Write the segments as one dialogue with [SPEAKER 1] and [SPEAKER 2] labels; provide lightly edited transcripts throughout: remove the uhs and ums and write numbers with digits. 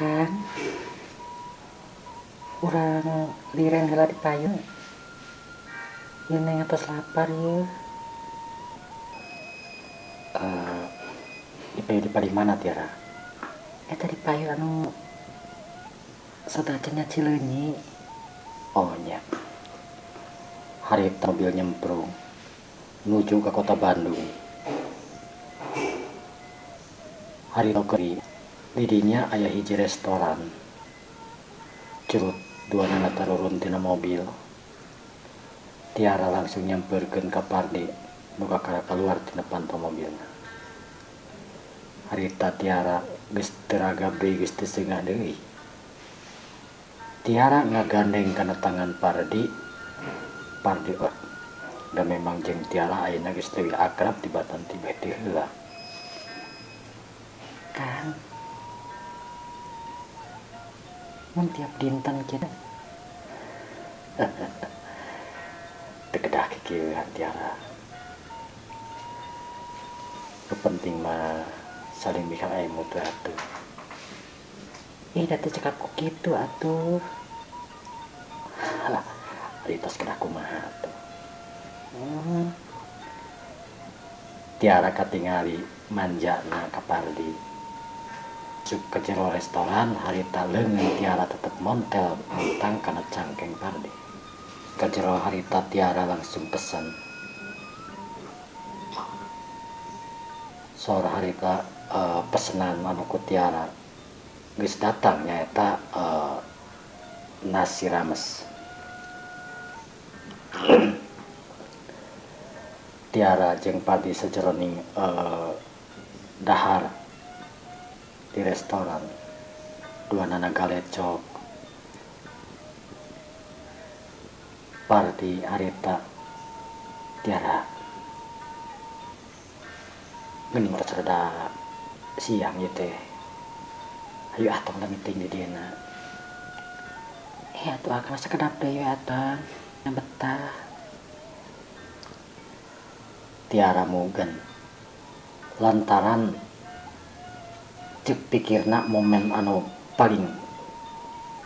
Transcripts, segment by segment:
[SPEAKER 1] Kan urang liren heula di payung. Ieu neng atos lapar ieu.
[SPEAKER 2] Di mana Tiara?
[SPEAKER 1] Eta di payung anu sadacennya Cileunyi.
[SPEAKER 2] Oh nya. Harita mobil nyemprung menuju ke kota Bandung. Harita keri didinya aya hiji restoran. Curut duana tarurun tina mobil. Tiara langsung nyamperkeun ka Pardi nu kakara kaluar tina pantau mobilna. Harita Tiara geus teu ragabe geus teu seungah deui. Tiara ngagandeng kana tangan Pardi dan memang jeung Tiara ayeuna geus leuwih akrab tibatan ti beti heula.
[SPEAKER 1] Kang, mun tiap dinten kieu
[SPEAKER 2] Teu kedah kikieuhan Tiara. Nu penting mah saling bisa emu teu atuh.
[SPEAKER 1] da teu cekap ku kitu atuh.
[SPEAKER 2] Halah, ari tos kedah kumaha atuh. Tiara katingali manjana ka Pardi. Masuk ke jero restoran, harita leungeun Tiara tetep montel mentang kana cangkeng Pardi. Ka jero harita Tiara langsung pesen. Saur harita pesenan anu ku Tiara geus datang nyaeta nasi rames. Tiara jeung Pardi sajeroning dahar di restoran. Duanana galecok. Pardi harita Tiara geuning tos rada siang ieu teh. Hayu tong da meeting di dieu na.
[SPEAKER 1] Atuh akang sakedap deui atuh. Betah.
[SPEAKER 2] Tiara mugen lantaran cek pikirna momen anu paling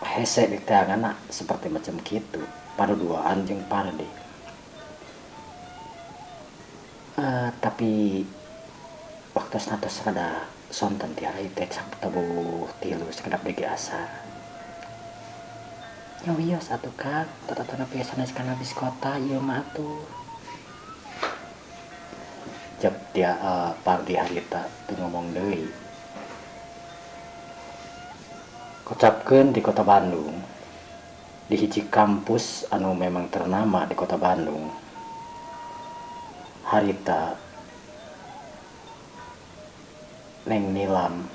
[SPEAKER 2] hese di teanganna seperti macam kitu paduduaan jeung Pardi.
[SPEAKER 1] Tapi waktu tos rada sonten Tiara teh tabuh tilu sakedap deui asar. Nyawios atuh Kang, tatatana biasana kana bis kota ieu mah atuh.
[SPEAKER 2] Jep dia Pardi harita teu ngomong deui. Kocapkeun di kota Bandung, di hiji kampus anu memang ternama di kota Bandung. Harita Neng Nilam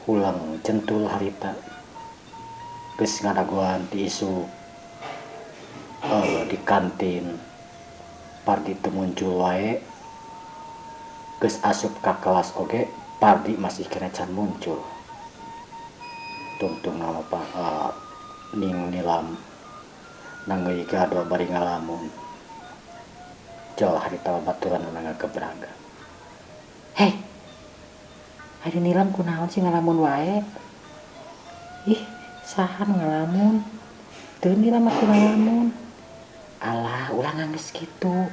[SPEAKER 2] hulang centul harita geus ngadaguan ti isu di kantin. Pardi teu muncul wae. Geus asup ka kelas oge Pardi masih kena can muncul. Tungtung nama Ning Nilam nangeui gado bari ngalamun. Jol harita babaturan anu ngagebraga.
[SPEAKER 1] Hei, hari Nilam kunaon sih ngalamun wae? Ih, saha nu ngalamun? Teu Nilam atuh ngalamun. Alah, ulah nangis kitu.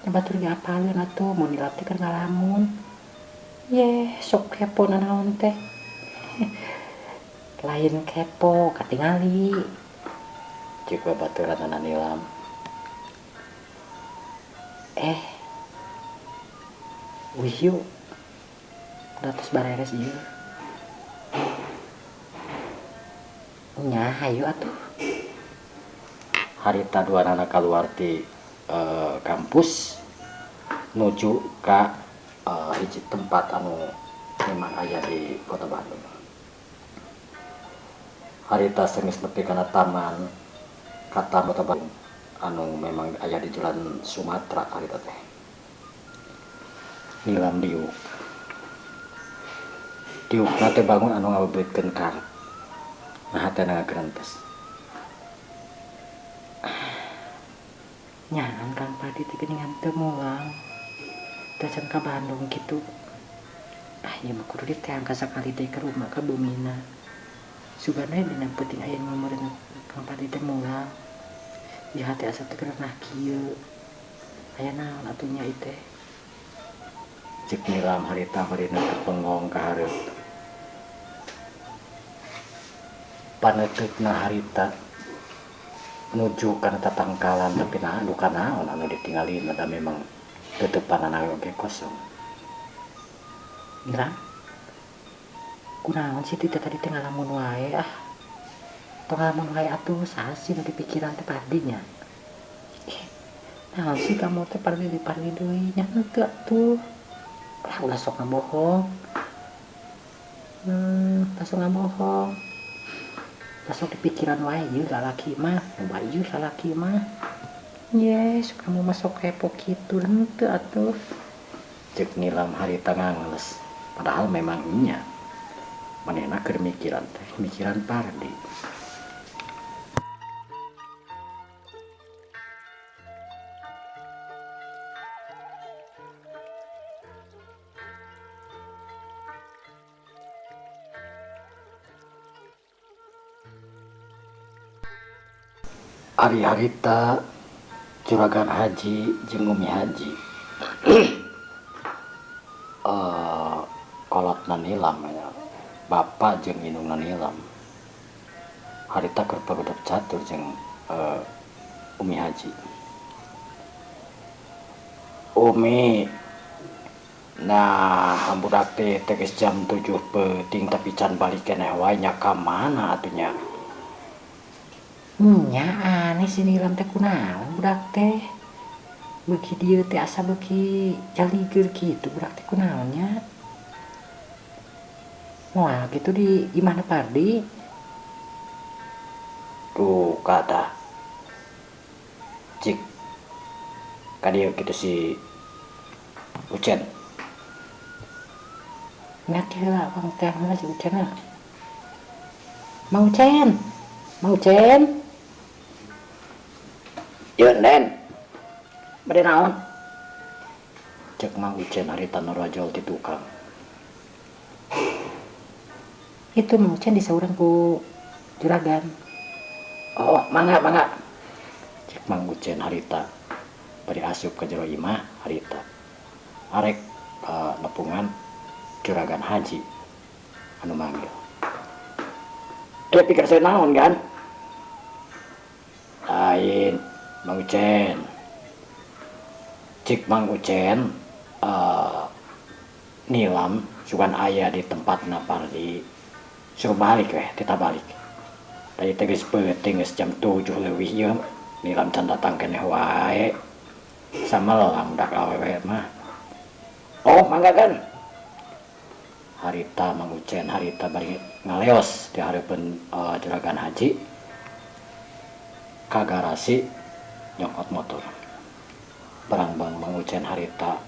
[SPEAKER 1] Batur ge apaleun atuh mun Nilam teh keur ngalamun. Yeh, sok kepo naon teh. Lain kepo, katingali.
[SPEAKER 2] Ceuk babaturan anu Nilam.
[SPEAKER 1] Wihyu. Dados bareres ieu. Nya, hayu atuh.
[SPEAKER 2] Harita duanana kaluar ti kampus nuju ka hiji tempat anu memang aya di kota Bandung. Harita geus nepi kana taman kata kota Bandung anu memang aya di jalan Sumatera harita teh. Nilam diuk. Diukna teh bangun anu ngabebritkeun karep. Nah teh ngagerentes.
[SPEAKER 1] Nyaan Kang Pardi teh geuningan teu mulang. Teu can ka Bandung kitu. Ieu mah kudu diteang ka sakali deui ke rumah ka bumina. Sugana dina penting aya ngomongin Kang Pardi teh mulang di hati asa teh nah kieu aya naon atunya ieu teh
[SPEAKER 2] cek nilam harita marina kepengong ka hareup paneutupna harita nuju kana tatangkalan tapi nah duka naon anu ditinggalin ada memang tutupanana oge kosong.
[SPEAKER 1] Nilam kunaon sih tita tadi teh ngalamun wae tong ngalamun wae atuh saha sih nu dipikiran teh Pardinya naon sih kamu teh Pardi deui nya henteu atuh ulah sok ngabohong sok ngabohong sok dipikiran wae ieu lalaki mah loba ieu lalaki mah yes kamu masuk kepo kitu henteu atuh
[SPEAKER 2] Cek nilam harita ngangles padahal memang nya manehna keur mikiran teh mikiran Pardi. Ari harita Juragan Haji jeung Umi Haji kolotna nilam ya Bapak jeung indungna nilam harita keur pagudap catur jeung Umi Haji. Umi nah hambudak teh geus jam 7 peuting tapi can balik keneh wae nya ka mana atunya.
[SPEAKER 1] nya aneh si Nilam teh kunaon budak teh beuki dieu teh asa beuki caligeur kitu budak teh kunaonnya moal gitu di imahna Pardi
[SPEAKER 2] Tuh kata cik kadieu kitu si Ucen
[SPEAKER 1] ngerti heula Bang teh heula si Ucen Mang Ucen Mang Ucen
[SPEAKER 2] yeun Den bade naon cek Mang Ucen harita narojol ti tukang
[SPEAKER 1] itu Mang Ucen disaurang ku juragan
[SPEAKER 2] oh mangga cek Mang Ucen harita bari asup ka jero imah harita arek nepungan Juragan Haji anu manggil pikir saya naon kan lain Mang Ucen cik Mang Ucen nilam sugan aya di tempatna Pardi suruh balik weh kita balik tadi teh geus peuting geus jam 7 leuwih ieu nilam can datang keneh wae samelang dak awewe mah oh mangga kan harita Mang Ucen harita bari ngaleos di hareupeun Juragan Haji ka garasi nyokot motor barang Bang Mang Ucen harita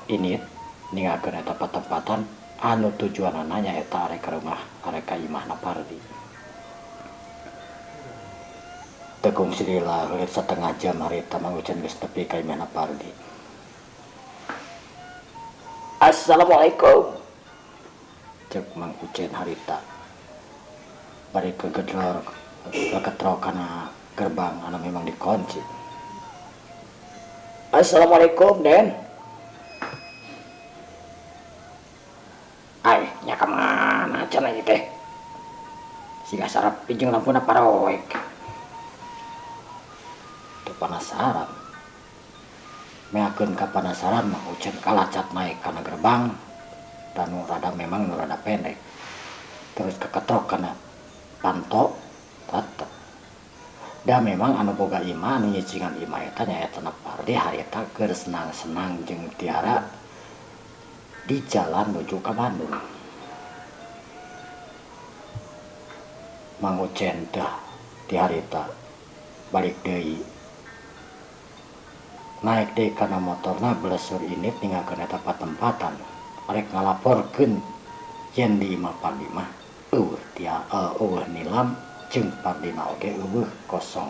[SPEAKER 2] init ningakeun eta patempatan anu tujuanna nya eta arek ka rumah arek ka imahna Pardi tekung silila heureut satengah jam harita Mang Ucen geus tepi ka imahna Pardi. Assalamualaikum cek Mang Ucen harita bari kegedror keketrok kana gerbang anu memang dikunci. Assalamualaikum Den ay nya ka mana cenah ieu teh siga sarap pinjeng lampuna paroek teu panasaran meakeun ka panasaran Mang Ucen kalacat naik kana gerbang dan rada memang rada pendek terus keketrok kana panto tetep da memang anu boga imah anu nyicingan imah eta nyaeta Pardi harita keur senang-senang jeung tiara di jalan menuju ke Bandung. Mang Ucen teh di harita balik deui naik deui kana motorna belesur init ninggalkeun eta patempatan arek ngalaporkeun yen di imah Pardi mah eueuh nilam jeung Pardi mah oge eueuh kosong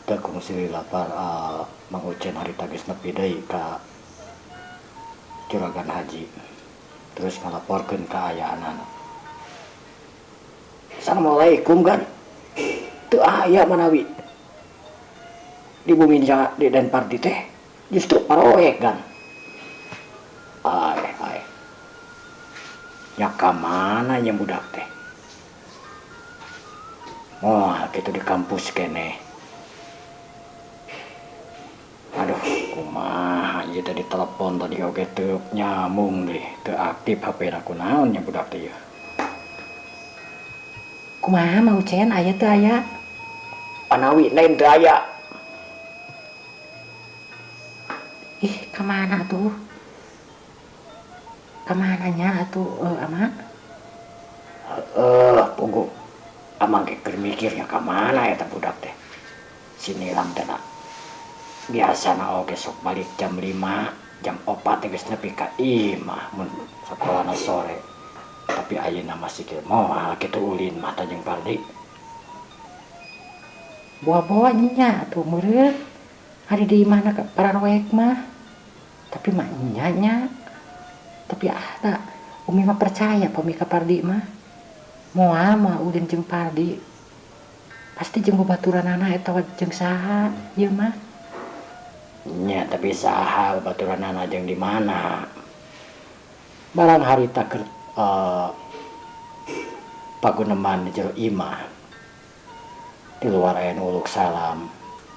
[SPEAKER 2] teu kungsi lapar Mang Ucen harita geus nepi deui ka Juragan Haji terus ngalaporkeun ka aya anak. Assalamualaikum kan. Teu aya manawi. Di bumi di Denpardi teh justru paroek kan. Ai. Nya ka mana nya budak teh? Moal kitu di kampus kene. Aduh, kumaha ieu teh ditelepon tadi oge teu nyambung deh, teu aktif HP-na kunaon nya budak teh ieu.
[SPEAKER 1] Kumaha mau Cen aya teu aya?
[SPEAKER 2] Panawi lain teu aya.
[SPEAKER 1] Ih, kemana tuh? Kemananya atuh Ama?
[SPEAKER 2] Pugu. Amang keur mikirnya ka mana eta budak teh. Si Nilam teh biasana oge sok balik jam 5, jam 4 teh geus nepi ka imah mun sakolana sore. Tapi ayeuna masih kieu moal kitu ulin mah teh jeung Pardi.
[SPEAKER 1] Bawa-bawa nya atuh meureun. Hari di mana ka pararoek mah. Tapi mah nya. Tapi ada Umi mah percaya pami ka Pardi mah. Moal ulin jeung Pardi. Pasti jeung babaturanana eta jeung saha ieu mah.
[SPEAKER 2] Nya tapi saha babaturanana jeung di mana? Barang harita keur paguneman di jero imah. Di luar aya nu uluk salam.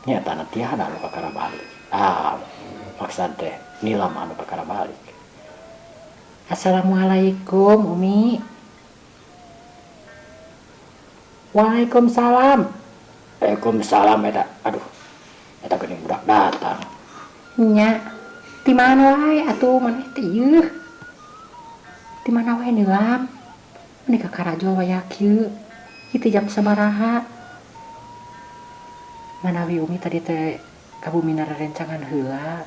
[SPEAKER 2] Nya tana tiada anu kakara balik. Maksud teh Nilam anu kakara balik.
[SPEAKER 1] Assalamualaikum Umi. Waalaikumsalam.
[SPEAKER 2] Waalaikumsalam eta. Aduh. Eta geuning budak datang.
[SPEAKER 1] Nya. Di mana wae atuh maneh teh ieu? Di mana wae Nilam? Meni ka Karajo wayak ieu. Kitu jam sabaraha? Manawi Umi tadi teh ka bumi rencangan heula.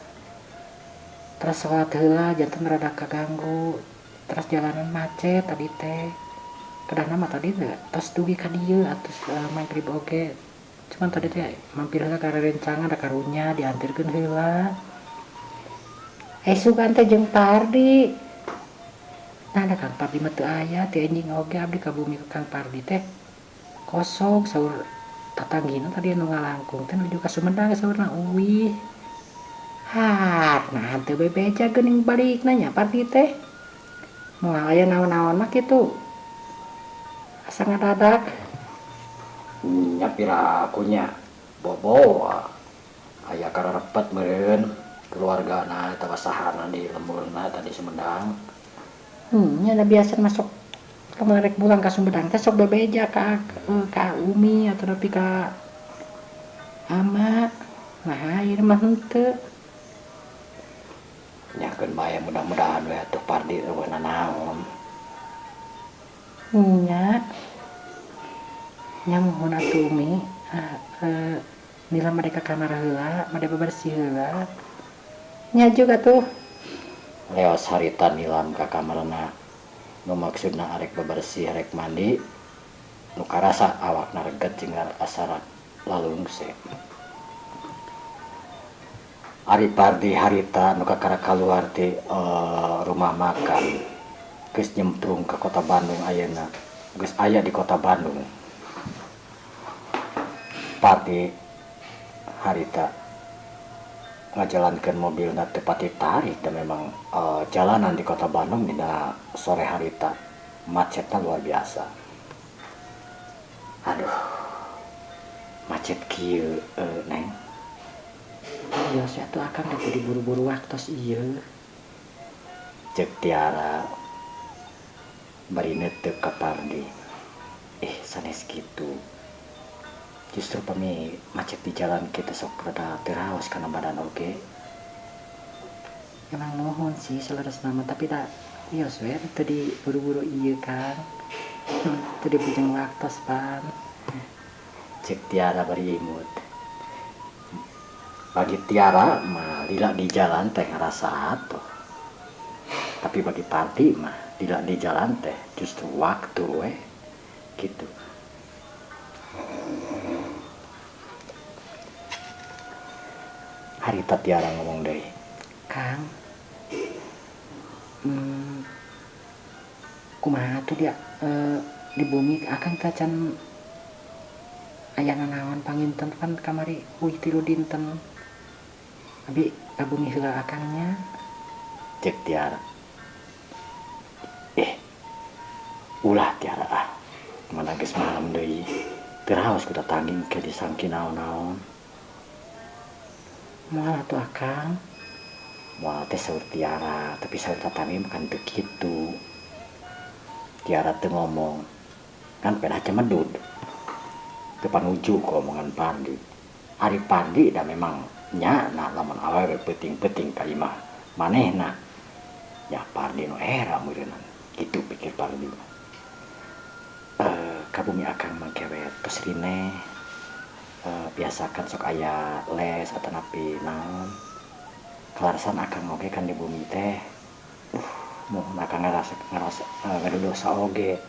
[SPEAKER 1] Terus sholat heula janten rada kaganggu. Terus jalanan macet tadi teh. Kedana mah tadi teh tos dugi ka dieu atus magrib oge. Cuman tadi teh mampir heula ka rencangan da karunya diantirkeun heula. Sugan teh jeung Pardi. Nah da Kang Pardi mah teu aya, teu enjing oge abdi ka bumi Kang Pardi teh. Kosong saur tatanggina tadi anu ngalangkung teh nuju ka Sumedang saurna uwih. Nah teu bebeja geuning balikna nya Pardi teh. Moal aya naon-naon mah kitu. Asa ngadadak.
[SPEAKER 2] Nya pira akunya bobo. Aya kararepet meureun keluargana eta sahana di lemburna tadi Sumedang.
[SPEAKER 1] Nya da biasa masuk kamari rek pulang ka Sumedang teh sok bebeja ka Umi atau nepi ka Ama. Nah, ieu mah henteu.
[SPEAKER 2] Nyakeun bae mudah-mudahan we atuh Pardi eueuh nanaon.
[SPEAKER 1] Nya mohon atuh Umi. Nila made ka kamar heula, made bebersih heula. Nya juga tuh.
[SPEAKER 2] Leos harita Nilam ka kamarna. Nu maksudna arek bebersih, arek mandi. Nu karasa awakna reget jeung asara lalungse. Ari Pardi harita nu kakara kaluar ti rumah makan geus nyemplung ke kota Bandung ayeuna. Geus aya di kota Bandung. Pardi harita ngajalankeun mobilna teu pati tarik dan memang jalanan di kota Bandung dina sore harita macetna luar biasa. Aduh. Macet kieu Neng.
[SPEAKER 1] Ya saya tuh akan udah diburu-buru waktos ieu.
[SPEAKER 2] Cek Tiara bari netep ka Pardi. Sanes kitu. Justru pami macet di jalan kita sok rada teraos kana badan oge.
[SPEAKER 1] Emang nuhun sih seleres nama tapi tak iya swear tadi buru-buru ieu kan. Tadi bujang waktos pan.
[SPEAKER 2] Cek Tiara bari imut. Bagi Tiara mah lila di jalan teh ngerasa atuh. Tapi bagi Pardi mah lila di jalan teh justru waktu we gitu. Harita Tiara ngomong deui.
[SPEAKER 1] Kang, kumaha tuh dia di bumi akan kacan aya nanaon panginten kan kamari uih 3 dinten abi ka bumi heula akangnya
[SPEAKER 2] cek Tiara. Ulah Tiara mana geus malam deui teu raos kudu tanging ke disangki naon-naon.
[SPEAKER 1] moal atuh akang.
[SPEAKER 2] Moal teh saur Tiara tapi saur tatangge bukan teu kitu. Tiara teu ngomong kan pedah cemedud teu panuju ke omongan Pardi. Ari Pardi da memang nya na lamun awewe peuting-peuting ka imah manehna ya Pardi nu era meureunna kitu pikir Pardi. Ka bumi akang mangkewet tos rine biasakan sok aya les atanapi naon kelarasan akang oge kan di bumi teh mohon akang ngarasa ngadosa oge.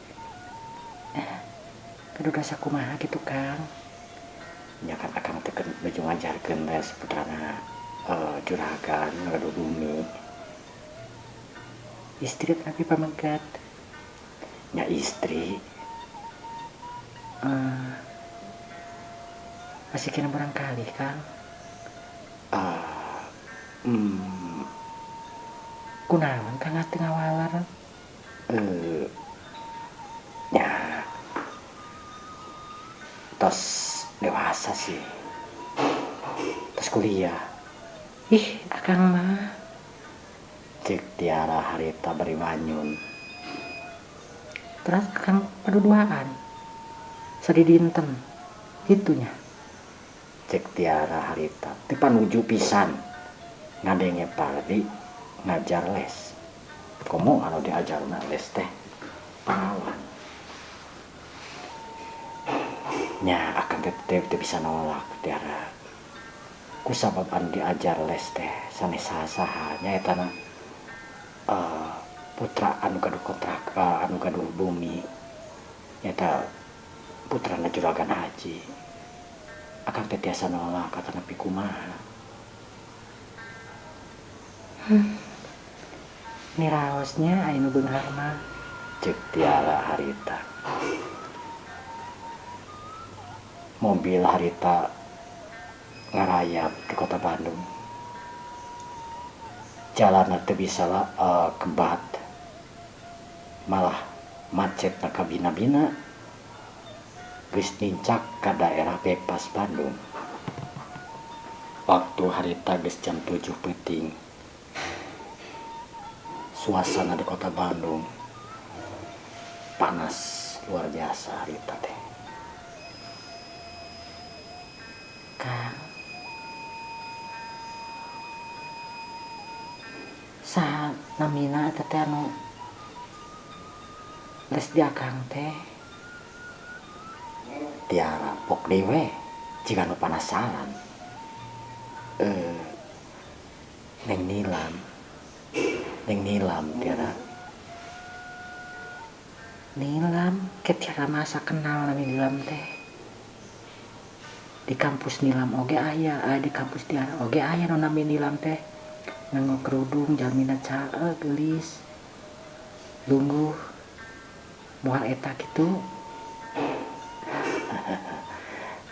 [SPEAKER 1] Kadosa kumaha gitu Kang?
[SPEAKER 2] Nya kan akang teh nuju ngajarkeun les putrana juragan ngadu bumi.
[SPEAKER 1] Istri tapi pamegat.
[SPEAKER 2] Nya istri
[SPEAKER 1] masih kena barangkali Kang. Kunaon Kang atuh ngawalar?
[SPEAKER 2] Ya tos dewasa sih tos kuliah.
[SPEAKER 1] Ih akang mah
[SPEAKER 2] Cek Tiara harita bari manyun.
[SPEAKER 1] terus akang paduduaan sadidinten gitunya.
[SPEAKER 2] Cek Tiara harita teu panuju pisan ngadenge Pardi ngajar les. Komo anu diajarna les teh panawan. Nya akan teu bisa nolak Tiara. Kusabab anu diajar les teh sanes saha-saha nya etana putra anu gaduh kontrak anu gaduh bumi eta putrana juragan haji. Akang teh tiasa nolak atanapi kumaha.
[SPEAKER 1] Niraosnya aya nu beunghar mah.
[SPEAKER 2] Cek Tiara harita. Mobil harita ngarayap di kota Bandung. Jalan teu bisa kebat. Malah macet na kabina-bina. Geus nincak ka daerah bebas Bandung. Waktu harita geus jam 7 peuting. Suasana di kota Bandung panas luar biasa harita teh.
[SPEAKER 1] Kang saha namina eta teh anu les di akang teh?
[SPEAKER 2] Tiara pok dewe jika nu penasaran. Neng Nilam Tiara.
[SPEAKER 1] Nilam ke Tiara masa kenal nami Nilam teh. Di kampus Nilam oge aya, di kampus Tiara oge aya nu nami Nilam teh. Nganggo kerudung jalmina caeu geulis. Lungguh. Moal eta kitu.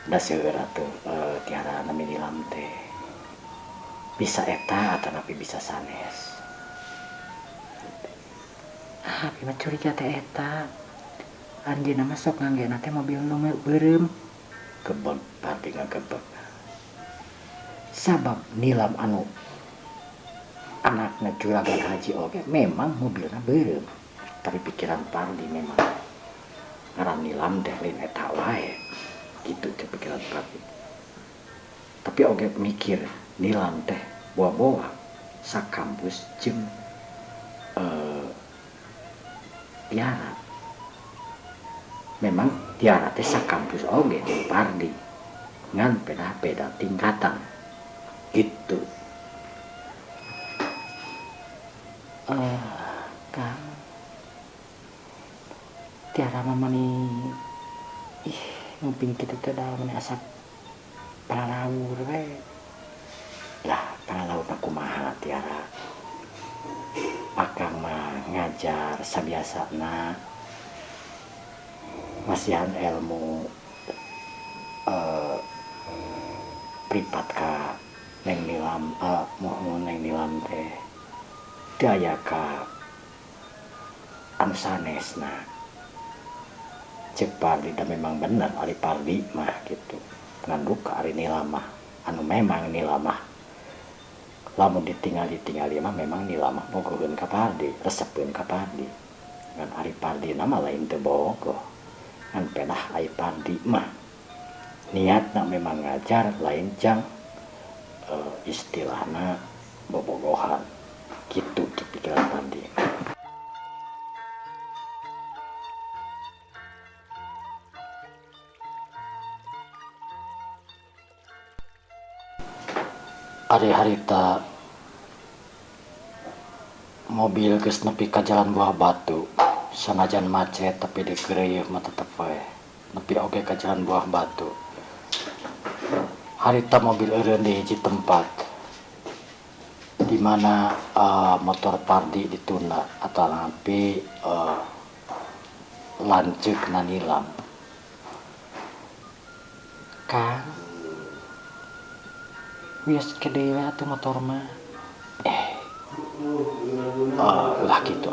[SPEAKER 2] Da seueur atuh Tiara nami Nilam teh. Bisa eta atanapi bisa sanes.
[SPEAKER 1] Abi mah curiga teh eta. Anjeunna mah sok nganggena teh mobil nu beureum.
[SPEAKER 2] Gebeg Pardi ngagebeg. Sabab Nilam anu anakna juragan haji oge memang mobilna beureum. Tapi pikiran Pardi memang ngaran Nilam teh lain eta wae. Gitu teh pikiran Pardi. Tapi oge mikir Nilam teh boa-boa sakampus jeung Tiara. Memang Tiara teh sakampus oge jeung Pardi. Ngan beda-beda tingkatan. Gitu.
[SPEAKER 1] Kang Tiara mah mani nguping kitu teh da mani asap palalawur we.
[SPEAKER 2] Lah palalawur mah kumaha Tiara. Akang mah ngajar sabiasana ngasihan ilmu pripat ka Neng Nilam, mohon Neng Nilam teh daya ka anu sanesna. Cek Pardi dan memang bener ari Pardi mah gitu. Nganduk ka ari Nilam mah anu memang Nilam mah lamun ditinggali mah memang Nilam mah bogoheun ka Pardi, resepkeun ka Pardi. Ngan ari Pardi nama lain teu bogoh. Ngan pedah ari Pardi mah niatna memang ngajar lain jang istilahna bobogohan gitu di pikiran Pardi. Ari harita mobil geus nepi ka jalan Buah Batu, sanajan macet tapi dikeureuh mah tetep wae nepi oge ka jalan Buah Batu. Harita mobil eureun di hiji tempat di mana motor Pardi ditunda atau napi lanceukna Nilam. Kang, wios gede we atuh motor mah. Ulah gitu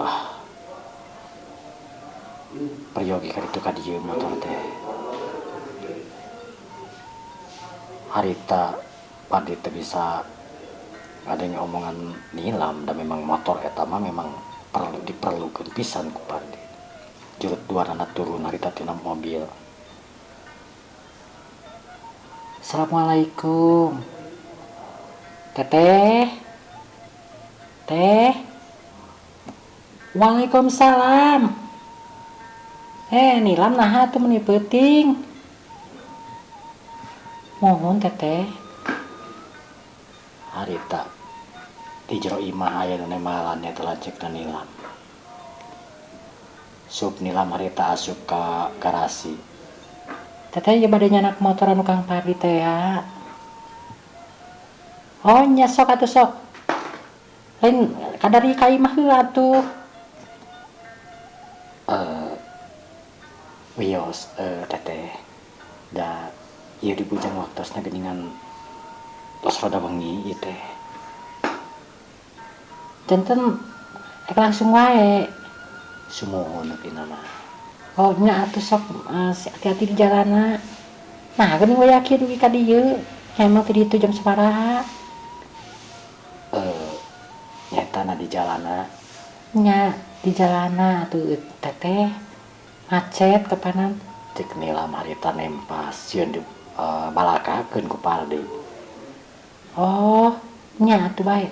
[SPEAKER 2] peryogi ka ditu ka dieu motor teh. Harita Pardi teu bisa ngadenge omongan Nilam dan memang motor eta mah memang diperlukeun pisan ku Pardi. Jurut duanana turun harita tina mobil. Assalamualaikum. Teteh. Teh. Waalaikumsalam. Nilam naha atuh meuni peuting. Mohon teteh. Harita di jero imah aya nu nemalannya teh lanceukna Nilam. Sup Nilam harita asup ka garasi. Teteh ieu bade nyanak motor anu Kang Pardi teh ya. Oh nya sok atuh sok. Lain kadari ka imah heula atuh. Wios teteh. Da ieu di bujang waktosna geuningan tos rada wengi ieu teh. Tenten langsung wae. Sumuhun pina mah. Oh nya atuh sok hati-hati di jalanna. Nah geuning we yakin dugi ka dieu. Emang teh ditu jam sabaraha? Nyetana di jalanna. Nya di jalanna atuh teteh macet kepanan. Cek Nilam harita nempas sieun di balakakeun ku Pardi. Oh nya atuh bae.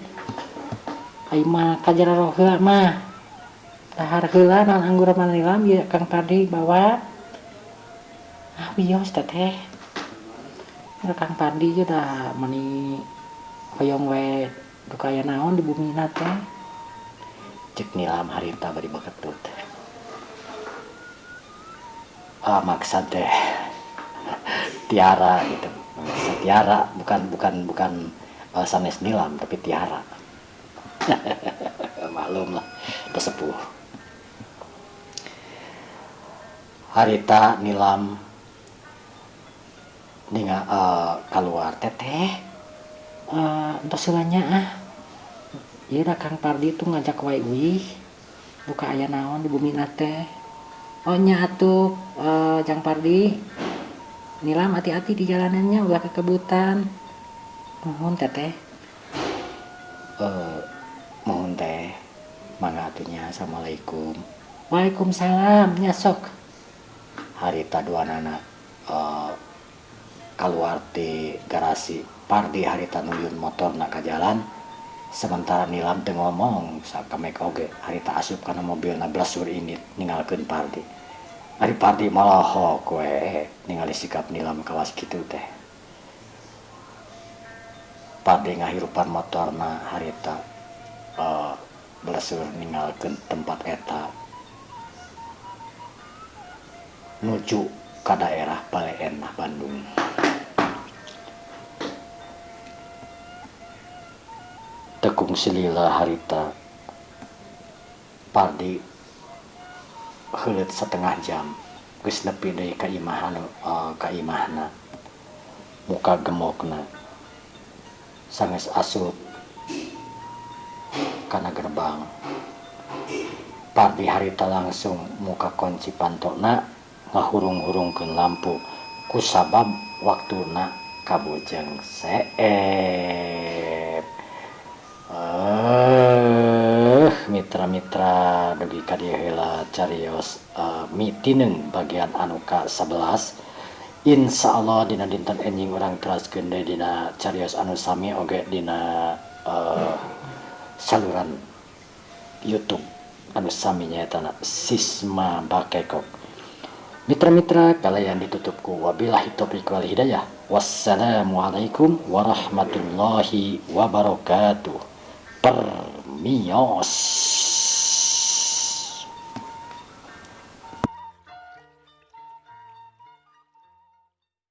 [SPEAKER 2] Ai mah kajero heula mah. Dahar heula naon anggur mana Nilam ieu Kang Pardi bawa. Wios teteh. Kang Pardi ge da meuni hoyong we duka aya naon di bumina teh. Cek Nilam harita bari baketut. Maksud teh Tiara gitu. Maksud Tiara bukan sanes Nilam tapi Tiara. Maklum lah, udah sepuh. Harita Nilam ninga keluar teteh. Entos heulanya ieu da Kang Pardi tuh ngajak wae euy. Buka aya naon di bumi teh. Oh nya atuh Jang Pardi. Nilam hati-hati di jalanannya ulah kekebutan. Mohon teteh. Mohon teh. Mangga atunya. Assalamualaikum. Waalaikumsalam. Nya sok. Harita duanana keluar di garasi. Pardi harita nuyun motorna ka jalan. Sementara Nilam teu ngomong sakamek oge. Harita asup kana mobilna blasur init ninggalkeun Pardi. Ari Pardi malohok we ningali sikap Nilam kawas kitu teh. Pardi ngahirupan motorna harita blasur ninggalkeun tempat eta nuju ka daerah Baleenah Bandung. Tekung silila harita Pardi heuleut setengah jam geus nepi deui ka imahna muka gemokna sanges asup kana gerbang. Pardi harita langsung muka kunci pantona ngahurung-hurungkeun lampu kusabab waktuna kabujeng seep. Mitra-mitra dugi ka dieu heula carios mitineung bagian anu ka-11. Insyaallah dina dinten enjing urang teraskeun deui dina carios anu sami oge dina saluran YouTube anu sami nyaetana Sisma Bakekok. Mitra-mitra kalayan ditutup ku wabillahi taufiq wal hidayah. Wassalamualaikum warahmatullahi wabarakatuh. Permios.